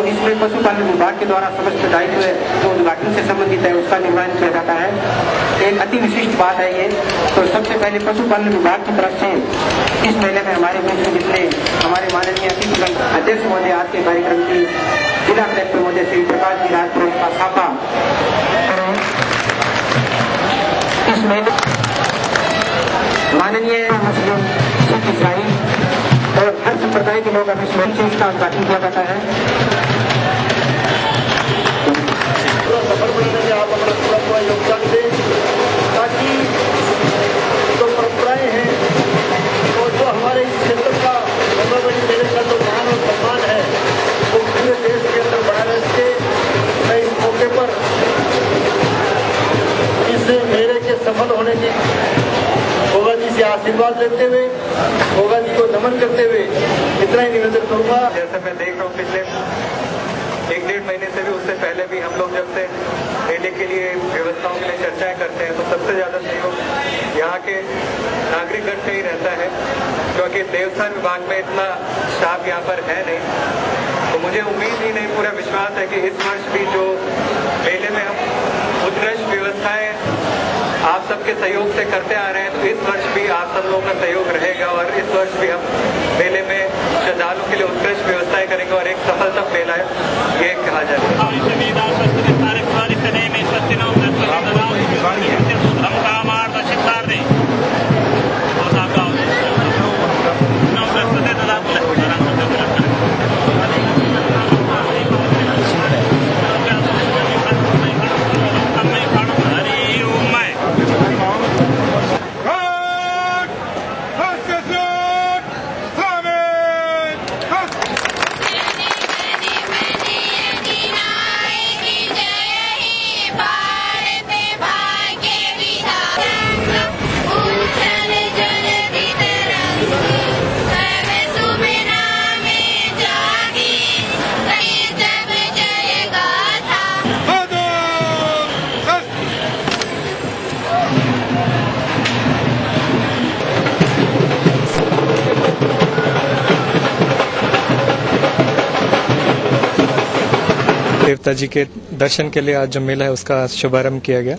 और इसमें पशुपालन विभाग के द्वारा समस्त दायित्व जो उद्घाटन से संबंधित है उसका निर्वहन किया जाता है। एक अति विशिष्ट बात है ये। तो सबसे पहले पशुपालन विभाग की तरफ से इस मेले में हमारे बीच में जितने हमारे माननीय अतिथि अध्यक्ष महोदय आज के कार्यक्रम की जिला कलेक्टर महोदय श्री प्रकाश जी राजपुर का छापा इस मेले माननीय मुस्लिम सिख ईसाई और हर संप्रदाय के लोग इस मंच से इसका उद्घाटन किया जाता है। सफल बनाने में आप अपना पूरा योगदान दें ताकि जो परंपराएं हैं और जो हमारे इस क्षेत्र का गंगावली मेले का जो मान और सम्मान है वो पूरे देश के अंदर बना रह सके। मैं इस मौके पर इस मेले के सफल होने की गोगा जी से आशीर्वाद लेते हुए गोगा जी को नमन करते हुए इतना ही निवेदन करूंगा। जैसे मैं देख रहा हूँ पिछले 1-1.5 महीने से भी उससे पहले भी हम लोग जब से मेले के लिए व्यवस्थाओं के लिए चर्चाएं करते हैं तो सबसे ज्यादा सहयोग यहाँ के नागरिकगण से ही रहता है, क्योंकि देवस्थान विभाग में इतना स्टाफ यहाँ पर है नहीं। तो मुझे उम्मीद ही नहीं, पूरा विश्वास है कि इस वर्ष भी जो मेले में हम उत्कृष्ट व्यवस्थाएं आप सबके सहयोग से करते आ रहे हैं, तो इस वर्ष भी आप सब लोगों का सहयोग रहेगा और इस वर्ष भी हम मेले में श्रद्धालुओं के लिए उत्कृष्ट व्यवस्थाएं करेंगे और एक सफलतम मेला ये कहा जाएगा। देवता जी के दर्शन के लिए आज जो मेला है उसका शुभारंभ किया गया।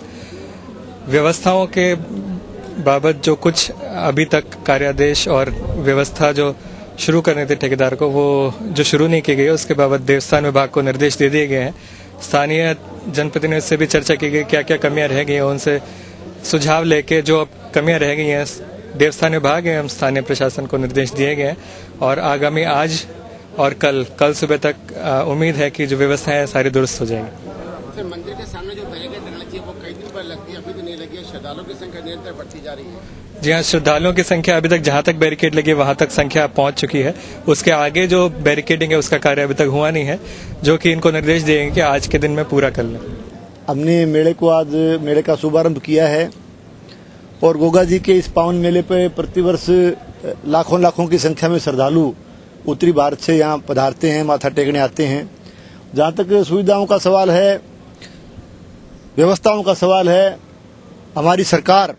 व्यवस्थाओं के बाबत जो कुछ अभी तक कार्यादेश और व्यवस्था जो शुरू करने थे ठेकेदार को, वो जो शुरू नहीं की गई उसके बाबत देवस्थान विभाग को निर्देश दे दिए गए हैं। स्थानीय जनप्रतिनिधियों से भी चर्चा की गई, क्या क्या कमियां रह गई हैं, उनसे सुझाव लेके जो अब कमियां रह गई हैं देवस्थान विभाग एवं स्थानीय प्रशासन को निर्देश दिए गए हैं और आगामी आज और कल सुबह तक उम्मीद है कि जो व्यवस्थाएं हैं सारी दुरुस्त हो जाएंगी। मंदिर के सामने जो बैरिकेड लगना चाहिए वो कई दिन पर लगती है, अभी तो नहीं लगी है। श्रद्धालुओं की संख्या निरंतर बढ़ती जा रही है। जी हाँ, श्रद्धालुओं की संख्या अभी तक जहां तक बैरिकेड लगी वहां तक संख्या पहुंच चुकी है। उसके आगे जो बैरिकेडिंग है उसका कार्य अभी तक हुआ नहीं है, जो कि इनको निर्देश दिए कि आज के दिन में पूरा कर लें। हमने आज मेले का शुभारंभ किया है और गोगा जी के इस पावन मेले पे प्रतिवर्ष लाखों की संख्या में श्रद्धालु उत्तरी भारत से यहाँ पधारते हैं, माथा टेकने आते हैं। जहाँ तक सुविधाओं का सवाल है, व्यवस्थाओं का सवाल है, हमारी सरकार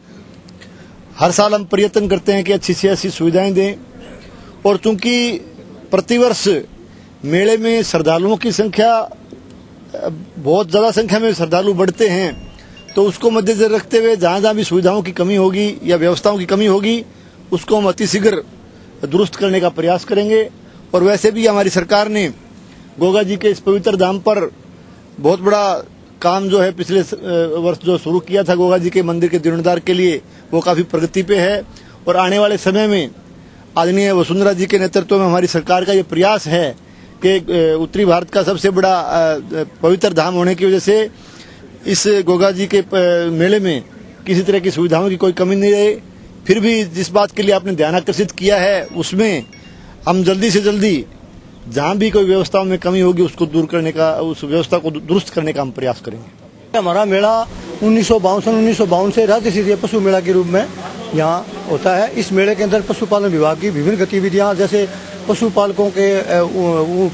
हर साल हम प्रयत्न करते हैं कि अच्छी से अच्छी सुविधाएं दें और चूंकि प्रतिवर्ष मेले में श्रद्धालुओं की संख्या बहुत ज्यादा संख्या में श्रद्धालु बढ़ते हैं, तो उसको मद्देनजर रखते हुए जहाँ भी सुविधाओं की कमी होगी या व्यवस्थाओं की कमी होगी उसको हम अतिशीघ्र दुरुस्त करने का प्रयास करेंगे। और वैसे भी हमारी सरकार ने गोगा जी के इस पवित्र धाम पर बहुत बड़ा काम जो है पिछले वर्ष जो शुरू किया था गोगा जी के मंदिर के जीर्णोद्धार के लिए, वो काफी प्रगति पे है और आने वाले समय में आदरणीय वसुंधरा जी के नेतृत्व में हमारी सरकार का ये प्रयास है कि उत्तरी भारत का सबसे बड़ा पवित्र धाम होने की वजह से इस गोगा जी के मेले में किसी तरह की सुविधाओं की कोई कमी नहीं रहे। फिर भी जिस बात के लिए आपने ध्यान आकर्षित किया है उसमें हम जल्दी से जल्दी जहां भी कोई व्यवस्थाओं में कमी होगी उसको दूर करने का, उस व्यवस्था को दुरुस्त करने का हम प्रयास करेंगे। हमारा मेला 1952 से राज्य स्तरीय पशु मेला के रूप में यहाँ होता है। इस मेले के अंदर पशुपालन विभाग की विभिन्न गतिविधियाँ जैसे पशुपालकों के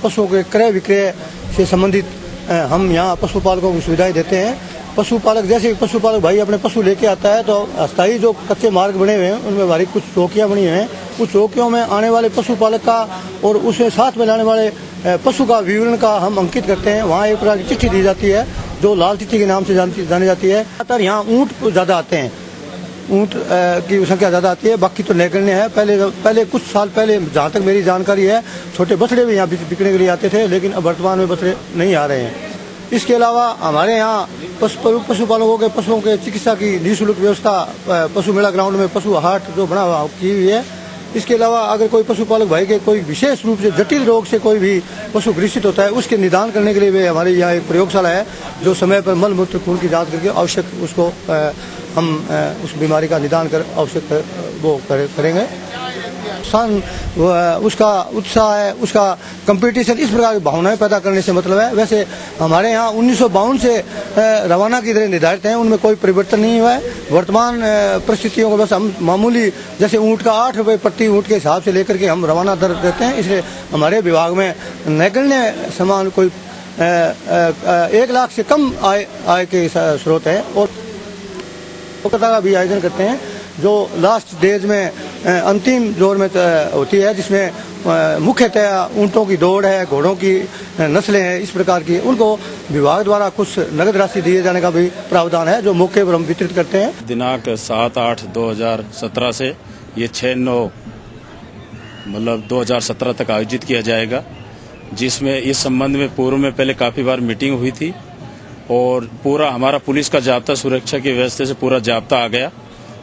पशुओं के क्रय विक्रय से संबंधित हम यहाँ पशुपालकों को सुविधाएं देते हैं पशुपालक, जैसे पशुपालक भाई अपने पशु लेके आता है तो अस्थायी जो कच्चे मार्ग बने हुए हैं उनमें भारी कुछ चौकियां बनी हुई हैं। उस चौकियों में आने वाले पशुपालक का और उसके साथ में लाने वाले पशु का विवरण का हम अंकित करते हैं। वहाँ एक प्रकार की चिट्ठी दी जाती है जो लाल चिट्ठी के नाम से जानी जाती है। यहाँ ऊँट ज़्यादा आते हैं, ऊँट की संख्या ज़्यादा आती है, बाकी तो नगण्य है। पहले कुछ साल पहले जहाँ तक मेरी जानकारी है छोटे बछड़े भी यहाँ बिकने के लिए आते थे, लेकिन अब वर्तमान में बछड़े नहीं आ रहे हैं। इसके अलावा हमारे यहाँ पशुपालकों के पशुओं के चिकित्सा की निःशुल्क व्यवस्था पशु मेला ग्राउंड में पशु हाट जो बना हुआ की हुई है। इसके अलावा अगर कोई पशुपालक भाई के कोई विशेष रूप से जटिल रोग से कोई भी पशु ग्रसित होता है उसके निदान करने के लिए भी हमारे यहाँ एक प्रयोगशाला है जो समय पर मल मूत्र खून की जांच करके आवश्यक उसको हम उस बीमारी का निदान कर आवश्यक वो करेंगे। उसका उत्साह है, उसका कंपटीशन, इस प्रकार की भावनाएं पैदा करने से मतलब है। वैसे हमारे यहाँ 1952 से रवाना की दरें निर्धारित हैं, उनमें कोई परिवर्तन नहीं हुआ है। वर्तमान परिस्थितियों को बस हम मामूली जैसे ऊँट का 8 रुपये प्रति ऊँट के हिसाब से लेकर के हम रवाना दर देते हैं। इसलिए हमारे विभाग में नगण्य समान कोई 1 लाख से कम आय के स्रोत है और का भी आयोजन करते हैं जो लास्ट डेज में अंतिम जोर में होती है, जिसमें मुख्यतः ऊँटों की दौड़ है, घोड़ों की नस्लें हैं, इस प्रकार की उनको विभाग द्वारा कुछ नगद राशि दिए जाने का भी प्रावधान है जो मौके पर हम वितरित करते हैं। दिनांक 7/8/2017 से ये 6/9 मतलब 2017 तक आयोजित किया जाएगा, जिसमें इस संबंध में पूर्व में पहले काफी बार मीटिंग हुई थी और पूरा हमारा पुलिस का जाब्ता, सुरक्षा की व्यवस्था से पूरा जाब्ता आ गया।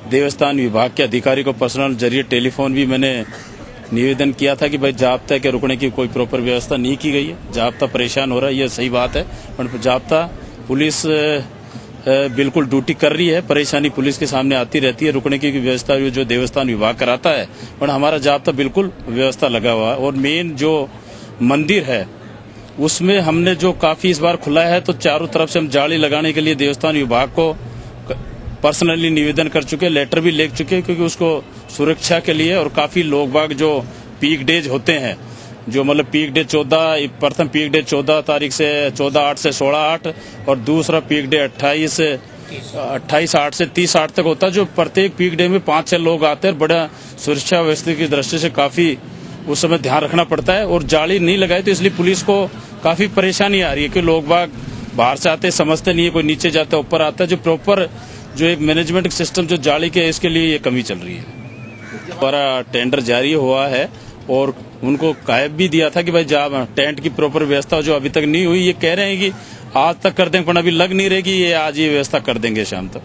देवस्थान विभाग के अधिकारी को पर्सनल जरिए टेलीफोन भी मैंने निवेदन किया था कि भाई जाब्ता के रुकने की कोई प्रॉपर व्यवस्था नहीं की गई है, जाब्ता परेशान हो रहा है, ये सही बात है। पर जाब्ता पुलिस बिल्कुल ड्यूटी कर रही है, परेशानी पुलिस के सामने आती रहती है, रुकने की व्यवस्था जो देवस्थान विभाग कराता है, पर हमारा जाब्ता बिल्कुल व्यवस्था लगा हुआ है। और मेन जो मंदिर है उसमें हमने जो काफी इस बार खुला है तो चारों तरफ से हम जाली लगाने के लिए देवस्थान विभाग को पर्सनली निवेदन कर चुके, लेटर भी लिख चुके, क्योंकि उसको सुरक्षा के लिए और काफी लोग बाग जो पीक डेज होते हैं, जो मतलब पीक डे 14, प्रथम पीक डे 14 तारीख से 14/8 से 16/8 और दूसरा पीक डे 28/8 से 30/8 तक होता है, जो प्रत्येक पीक डे में 5-6 लोग आते हैं। बड़ा सुरक्षा व्यवस्था की दृष्टि से काफी उस समय ध्यान रखना पड़ता है और जाली नहीं लगाई तो इसलिए पुलिस को काफी परेशानी आ रही है कि लोग बाग बाहर से आते समझते नहीं है, कोई नीचे जाता है ऊपर आता है, जो प्रॉपर जो एक मैनेजमेंट सिस्टम जो जाली के इसके लिए ये कमी चल रही है। हमारा टेंडर जारी हुआ है और उनको कायब भी दिया था कि भाई जब टेंट की प्रॉपर व्यवस्था जो अभी तक नहीं हुई, ये कह रहे हैं कि आज तक कर देंगे, पर अभी लग नहीं रही कि ये आज ये व्यवस्था कर देंगे शाम तक।